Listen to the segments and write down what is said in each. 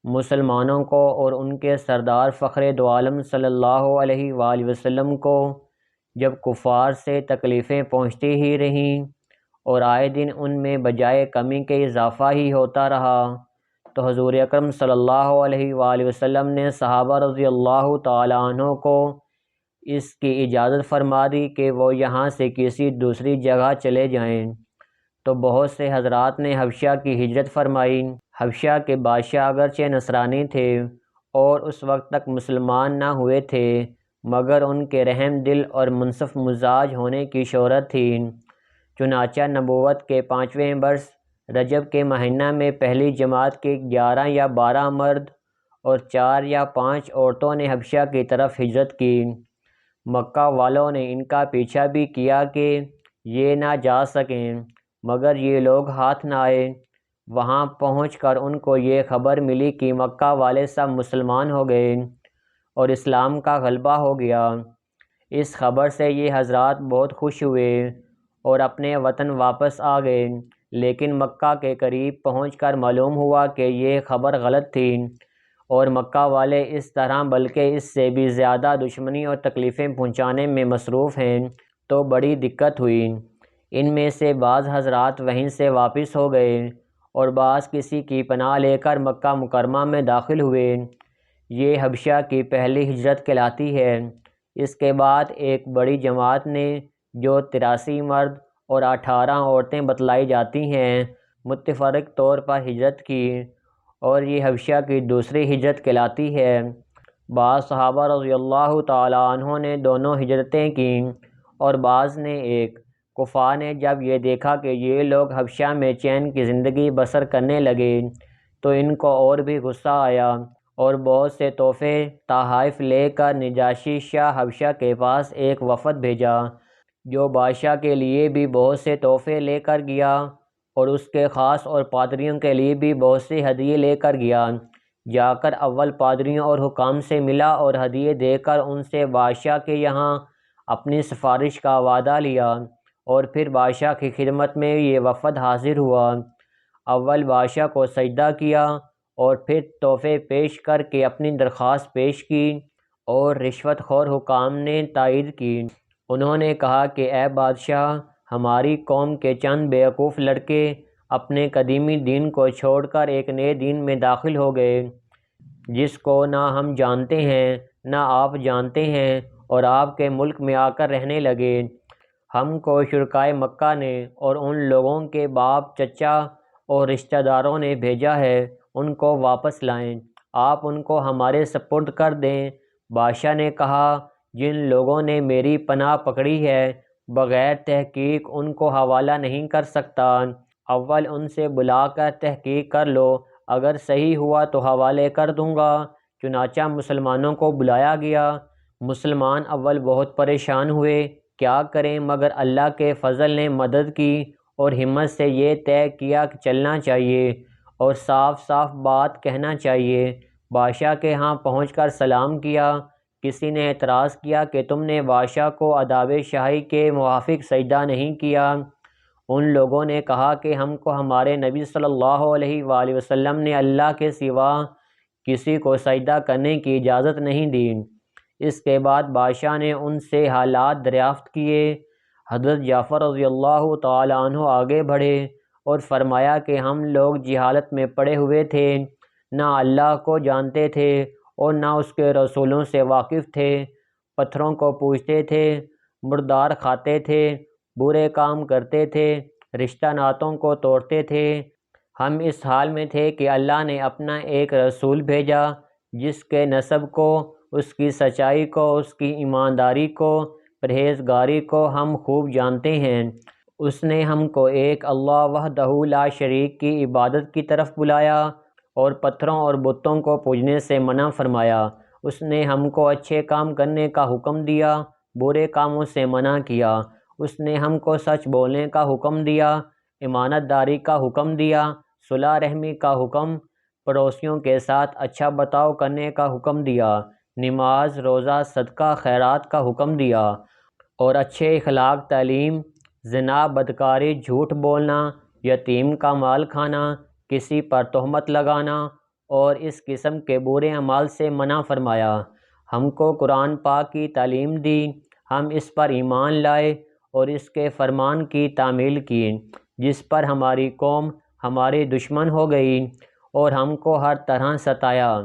مسلمانوں کو اور ان کے سردار فخر دو عالم صلی اللہ علیہ وآلہ وسلم کو جب کفار سے تکلیفیں پہنچتی ہی رہیں اور آئے دن ان میں بجائے کمی کے اضافہ ہی ہوتا رہا، تو حضور اکرم صلی اللہ علیہ وآلہ وسلم نے صحابہ رضی اللہ تعالیٰ عنہ کو اس کی اجازت فرما دی کہ وہ یہاں سے کسی دوسری جگہ چلے جائیں، تو بہت سے حضرات نے حبشہ کی ہجرت فرمائی۔ حبشہ کے بادشاہ اگرچہ نصرانی تھے اور اس وقت تک مسلمان نہ ہوئے تھے، مگر ان کے رحم دل اور منصف مزاج ہونے کی شہرت تھی۔ چنانچہ نبوت کے 5ویں برس رجب کے مہینہ میں پہلی جماعت کے 11 یا 12 مرد اور 4 یا 5 عورتوں نے حبشہ کی طرف ہجرت کی۔ مکہ والوں نے ان کا پیچھا بھی کیا کہ یہ نہ جا سکیں، مگر یہ لوگ ہاتھ نہ آئے۔ وہاں پہنچ کر ان کو یہ خبر ملی کہ مکہ والے سب مسلمان ہو گئے اور اسلام کا غلبہ ہو گیا۔ اس خبر سے یہ حضرات بہت خوش ہوئے اور اپنے وطن واپس آ گئے، لیکن مکہ کے قریب پہنچ کر معلوم ہوا کہ یہ خبر غلط تھی اور مکہ والے اس طرح بلکہ اس سے بھی زیادہ دشمنی اور تکلیفیں پہنچانے میں مصروف ہیں، تو بڑی دقت ہوئی۔ ان میں سے بعض حضرات وہیں سے واپس ہو گئے اور بعض کسی کی پناہ لے کر مکہ مکرمہ میں داخل ہوئے۔ یہ حبشہ کی پہلی ہجرت کہلاتی ہے۔ اس کے بعد ایک بڑی جماعت نے، جو 83 مرد اور 18 عورتیں بتلائی جاتی ہیں، متفرق طور پر ہجرت کی اور یہ حبشہ کی دوسری ہجرت کہلاتی ہے۔ بعض صحابہ رضی اللہ تعالیٰ عنہ نے دونوں ہجرتیں کیں اور بعض نے ایک۔ کفار نے جب یہ دیکھا کہ یہ لوگ حبشہ میں چین کی زندگی بسر کرنے لگے تو ان کو اور بھی غصہ آیا اور بہت سے تحفے تحائف لے کر نجاشی شاہ حبشہ کے پاس ایک وفد بھیجا، جو بادشاہ کے لیے بھی بہت سے تحفے لے کر گیا اور اس کے خاص اور پادریوں کے لیے بھی بہت سے ہدیے لے کر گیا۔ جا کر اول پادریوں اور حکام سے ملا اور ہدیے دے کر ان سے بادشاہ کے یہاں اپنی سفارش کا وعدہ لیا، اور پھر بادشاہ کی خدمت میں یہ وفد حاضر ہوا۔ اول بادشاہ کو سجدہ کیا اور پھر تحفے پیش کر کے اپنی درخواست پیش کی، اور رشوت خور حکام نے تائید کی۔ انہوں نے کہا کہ اے بادشاہ، ہماری قوم کے چند بیوقوف لڑکے اپنے قدیمی دین کو چھوڑ کر ایک نئے دین میں داخل ہو گئے، جس کو نہ ہم جانتے ہیں نہ آپ جانتے ہیں، اور آپ کے ملک میں آ کر رہنے لگے۔ ہم کو شرکائے مکہ نے اور ان لوگوں کے باپ، چچا اور رشتہ داروں نے بھیجا ہے، ان کو واپس لائیں، آپ ان کو ہمارے سپرد کر دیں۔ بادشاہ نے کہا، جن لوگوں نے میری پناہ پکڑی ہے، بغیر تحقیق ان کو حوالہ نہیں کر سکتا۔ اول ان سے بلا کر تحقیق کر لو، اگر صحیح ہوا تو حوالے کر دوں گا۔ چنانچہ مسلمانوں کو بلایا گیا۔ مسلمان اول بہت پریشان ہوئے، کیا کریں، مگر اللہ کے فضل نے مدد کی اور ہمت سے یہ طے کیا کہ چلنا چاہیے اور صاف صاف بات کہنا چاہیے۔ بادشاہ کے ہاں پہنچ کر سلام کیا۔ کسی نے اعتراض کیا کہ تم نے بادشاہ کو آداب شاہی کے موافق سجدہ نہیں کیا۔ ان لوگوں نے کہا کہ ہم کو ہمارے نبی صلی اللہ علیہ وآلہ وسلم نے اللہ کے سوا کسی کو سجدہ کرنے کی اجازت نہیں دی۔ اس کے بعد بادشاہ نے ان سے حالات دریافت کیے۔ حضرت جعفر رضی اللہ تعالیٰ عنہ آگے بڑھے اور فرمایا کہ ہم لوگ جہالت میں پڑے ہوئے تھے، نہ اللہ کو جانتے تھے اور نہ اس کے رسولوں سے واقف تھے، پتھروں کو پوجتے تھے، مردار کھاتے تھے، برے کام کرتے تھے، رشتہ ناتوں کو توڑتے تھے۔ ہم اس حال میں تھے کہ اللہ نے اپنا ایک رسول بھیجا، جس کے نسب کو، اس کی سچائی کو، اس کی ایمانداری کو، پرہیزگاری کو ہم خوب جانتے ہیں۔ اس نے ہم کو ایک اللہ وحدہ لا شریک کی عبادت کی طرف بلایا اور پتھروں اور بتوں کو پوجنے سے منع فرمایا۔ اس نے ہم کو اچھے کام کرنے کا حکم دیا، برے کاموں سے منع کیا۔ اس نے ہم کو سچ بولنے کا حکم دیا، امانت داری کا حکم دیا، صلح رحمی کا حکم، پڑوسیوں کے ساتھ اچھا برتاؤ کرنے کا حکم دیا، نماز، روزہ، صدقہ، خیرات کا حکم دیا، اور اچھے اخلاق تعلیم، زنا، بدکاری، جھوٹ بولنا، یتیم کا مال کھانا، کسی پر تہمت لگانا اور اس قسم کے برے اعمال سے منع فرمایا۔ ہم کو قرآن پاک کی تعلیم دی، ہم اس پر ایمان لائے اور اس کے فرمان کی تعمیل کی، جس پر ہماری قوم ہمارے دشمن ہو گئی اور ہم کو ہر طرح ستایا۔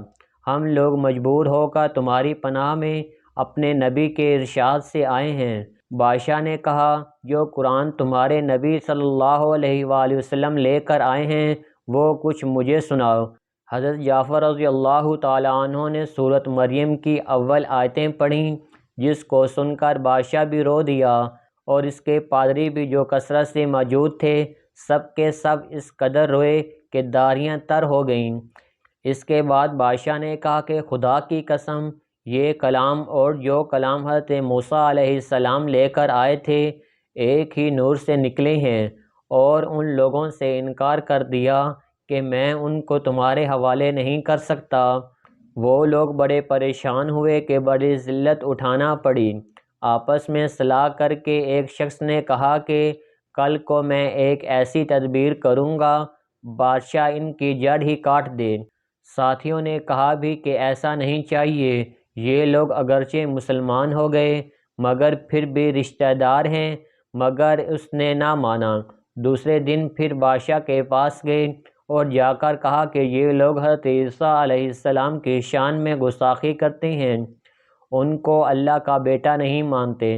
ہم لوگ مجبور ہو کر تمہاری پناہ میں اپنے نبی کے ارشاد سے آئے ہیں۔ بادشاہ نے کہا، جو قرآن تمہارے نبی صلی اللہ علیہ وآلہ وسلم لے کر آئے ہیں وہ کچھ مجھے سناؤ۔ حضرت جعفر رضی اللہ تعالیٰ عنہ نے سورۃ مریم کی اول آیتیں پڑھیں، جس کو سن کر بادشاہ بھی رو دیا اور اس کے پادری بھی جو کثرت سے موجود تھے، سب کے سب اس قدر روئے کہ داڑھیاں تر ہو گئیں۔ اس کے بعد بادشاہ نے کہا کہ خدا کی قسم، یہ کلام اور جو کلام حضرت موسیٰ علیہ السلام لے کر آئے تھے ایک ہی نور سے نکلے ہیں، اور ان لوگوں سے انکار کر دیا کہ میں ان کو تمہارے حوالے نہیں کر سکتا۔ وہ لوگ بڑے پریشان ہوئے کہ بڑی ذلت اٹھانا پڑی۔ آپس میں صلاح کر کے ایک شخص نے کہا کہ کل کو میں ایک ایسی تدبیر کروں گا بادشاہ ان کی جڑ ہی کاٹ دے۔ ساتھیوں نے کہا بھی کہ ایسا نہیں چاہیے، یہ لوگ اگرچہ مسلمان ہو گئے مگر پھر بھی رشتہ دار ہیں، مگر اس نے نہ مانا۔ دوسرے دن پھر بادشاہ کے پاس گئے اور جا کر کہا کہ یہ لوگ حضرت عیسیٰ علیہ السلام کی شان میں گستاخی کرتے ہیں، ان کو اللہ کا بیٹا نہیں مانتے۔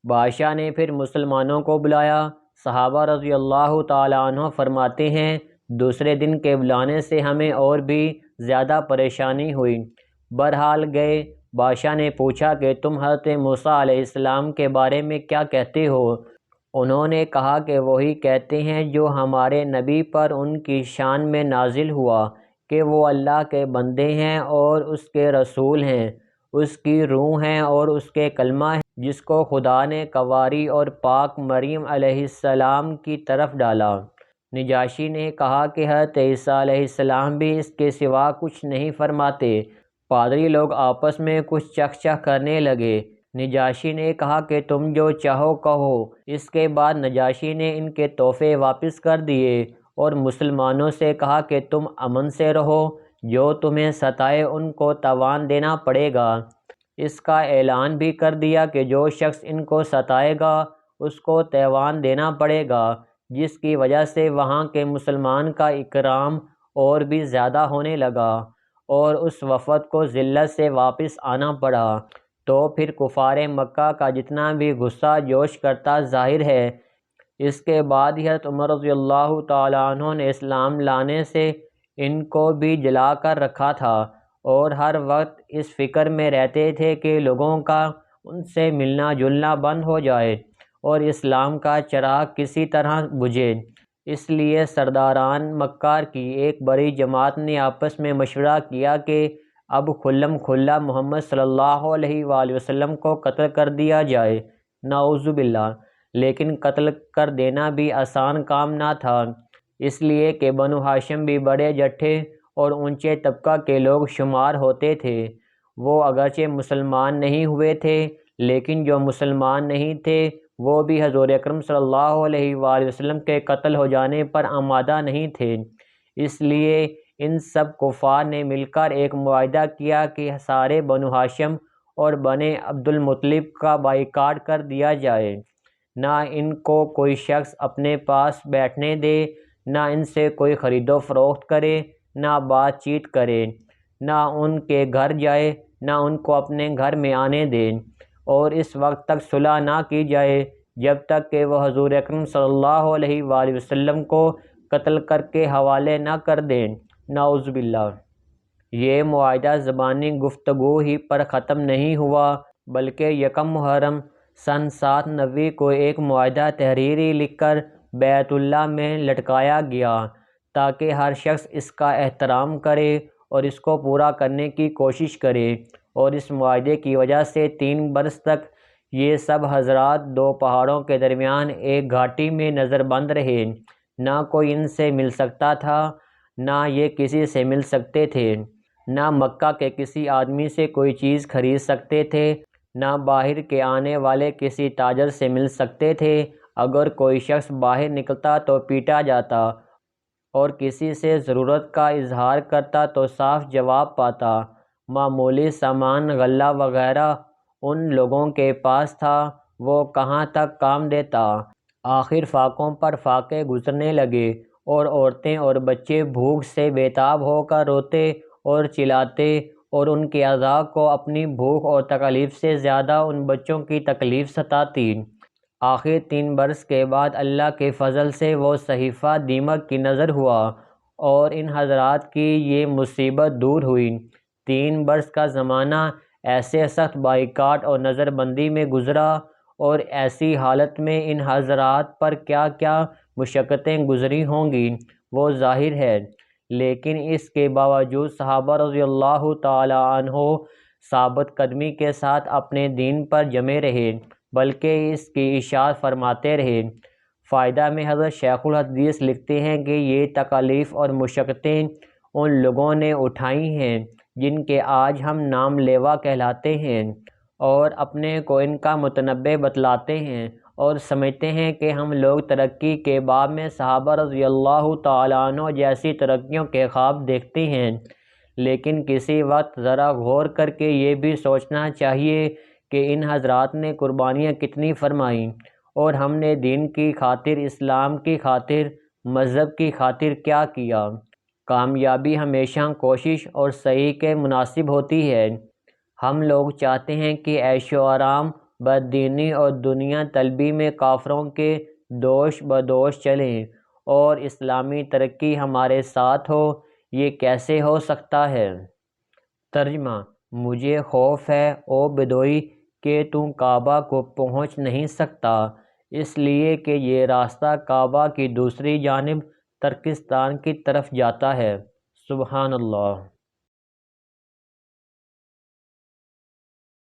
بادشاہ نے پھر مسلمانوں کو بلایا۔ صحابہ رضی اللہ تعالیٰ عنہ فرماتے ہیں، دوسرے دن کے بلانے سے ہمیں اور بھی زیادہ پریشانی ہوئی۔ بہرحال گئے۔ بادشاہ نے پوچھا کہ تم حضرت موسیٰ علیہ السلام کے بارے میں کیا کہتے ہو؟ انہوں نے کہا کہ وہی کہتے ہیں جو ہمارے نبی پر ان کی شان میں نازل ہوا کہ وہ اللہ کے بندے ہیں اور اس کے رسول ہیں، اس کی روح ہیں اور اس کے کلمہ ہیں جس کو خدا نے کنواری اور پاک مریم علیہ السلام کی طرف ڈالا۔ نجاشی نے کہا کہ حضرت عیسیٰ علیہ السلام بھی اس کے سوا کچھ نہیں فرماتے۔ پادری لوگ آپس میں کچھ چخ کرنے لگے۔ نجاشی نے کہا کہ تم جو چاہو کہو۔ اس کے بعد نجاشی نے ان کے تحفے واپس کر دیے اور مسلمانوں سے کہا کہ تم امن سے رہو، جو تمہیں ستائے ان کو تاوان دینا پڑے گا۔ اس کا اعلان بھی کر دیا کہ جو شخص ان کو ستائے گا اس کو تاوان دینا پڑے گا، جس کی وجہ سے وہاں کے مسلمان کا اکرام اور بھی زیادہ ہونے لگا اور اس وفد کو ذلت سے واپس آنا پڑا۔ تو پھر کفار مکہ کا جتنا بھی غصہ جوش کرتا ظاہر ہے۔ اس کے بعد حضرت عمر رضی اللہ تعالیٰ عنہ نے اسلام لانے سے ان کو بھی جلا کر رکھا تھا اور ہر وقت اس فکر میں رہتے تھے کہ لوگوں کا ان سے ملنا جلنا بند ہو جائے اور اسلام کا چراغ کسی طرح بجھے۔ اس لیے سرداران مکہ کی ایک بڑی جماعت نے آپس میں مشورہ کیا کہ اب کھلم کھلا محمد صلی اللہ علیہ وآلہ وسلم کو قتل کر دیا جائے، نعوذ باللہ۔ لیکن قتل کر دینا بھی آسان کام نہ تھا، اس لیے کہ بنو ہاشم بھی بڑے جٹھے اور اونچے طبقہ کے لوگ شمار ہوتے تھے۔ وہ اگرچہ مسلمان نہیں ہوئے تھے لیکن جو مسلمان نہیں تھے وہ بھی حضور اکرم صلی اللہ علیہ وآلہ وسلم کے قتل ہو جانے پر آمادہ نہیں تھے۔ اس لیے ان سب کفار نے مل کر ایک معاہدہ کیا کہ سارے بنو ہاشم اور بنِ عبد المطلب کا بائیکاٹ کر دیا جائے، نہ ان کو کوئی شخص اپنے پاس بیٹھنے دے، نہ ان سے کوئی خرید و فروخت کرے، نہ بات چیت کرے، نہ ان کے گھر جائے، نہ ان کو اپنے گھر میں آنے دے، اور اس وقت تک صلح نہ کی جائے جب تک کہ وہ حضور اکرم صلی اللہ علیہ وآلہ وسلم کو قتل کر کے حوالے نہ کر دیں، نعوذ باللہ۔ یہ معاہدہ زبانی گفتگو ہی پر ختم نہیں ہوا بلکہ یکم محرم سن 790 کو ایک معاہدہ تحریری لکھ کر بیت اللہ میں لٹکایا گیا تاکہ ہر شخص اس کا احترام کرے اور اس کو پورا کرنے کی کوشش کرے، اور اس معاہدے کی وجہ سے 3 برس تک یہ سب حضرات 2 پہاڑوں کے درمیان ایک گھاٹی میں نظر بند رہے۔ نہ کوئی ان سے مل سکتا تھا، نہ یہ کسی سے مل سکتے تھے، نہ مکہ کے کسی آدمی سے کوئی چیز خرید سکتے تھے، نہ باہر کے آنے والے کسی تاجر سے مل سکتے تھے۔ اگر کوئی شخص باہر نکلتا تو پیٹا جاتا اور کسی سے ضرورت کا اظہار کرتا تو صاف جواب پاتا۔ معمولی سامان غلہ وغیرہ ان لوگوں کے پاس تھا، وہ کہاں تک کام دیتا۔ آخر فاقوں پر فاقے گزرنے لگے اور عورتیں اور بچے بھوک سے بیتاب ہو کر روتے اور چلاتے، اور ان کے اعضاء کو اپنی بھوک اور تکلیف سے زیادہ ان بچوں کی تکلیف ستاتی۔ آخر 3 برس کے بعد اللہ کے فضل سے وہ صحیفہ دیمک کی نظر ہوا اور ان حضرات کی یہ مصیبت دور ہوئی۔ 3 برس کا زمانہ ایسے سخت بائیکاٹ اور نظر بندی میں گزرا، اور ایسی حالت میں ان حضرات پر کیا کیا مشقتیں گزری ہوں گی وہ ظاہر ہے، لیکن اس کے باوجود صحابہ رضی اللہ تعالی عنہ ثابت قدمی کے ساتھ اپنے دین پر جمے رہے، بلکہ اس کی اشاعت فرماتے رہے۔ فائدہ میں حضرت شیخ الحدیث لکھتے ہیں کہ یہ تکالیف اور مشقتیں ان لوگوں نے اٹھائی ہیں جن کے آج ہم نام لیوا کہلاتے ہیں، اور اپنے کو ان کا متنبع بتلاتے ہیں اور سمجھتے ہیں کہ ہم لوگ ترقی کے باب میں صحابہ رضی اللہ تعالیٰ عنہ جیسی ترقیوں کے خواب دیکھتے ہیں، لیکن کسی وقت ذرا غور کر کے یہ بھی سوچنا چاہیے کہ ان حضرات نے قربانیاں کتنی فرمائیں، اور ہم نے دین کی خاطر، اسلام کی خاطر، مذہب کی خاطر کیا کیا۔ کامیابی ہمیشہ کوشش اور سعی کے مناسب ہوتی ہے۔ ہم لوگ چاہتے ہیں کہ عیش و آرام، بددینی اور دنیا طلبی میں کافروں کے دوش بدوش چلیں، اور اسلامی ترقی ہمارے ساتھ ہو، یہ کیسے ہو سکتا ہے؟ ترجمہ: مجھے خوف ہے او بدوئی کہ تو کعبہ کو پہنچ نہیں سکتا، اس لیے کہ یہ راستہ کعبہ کی دوسری جانب ترکستان کی طرف جاتا ہے۔ سبحان اللہ۔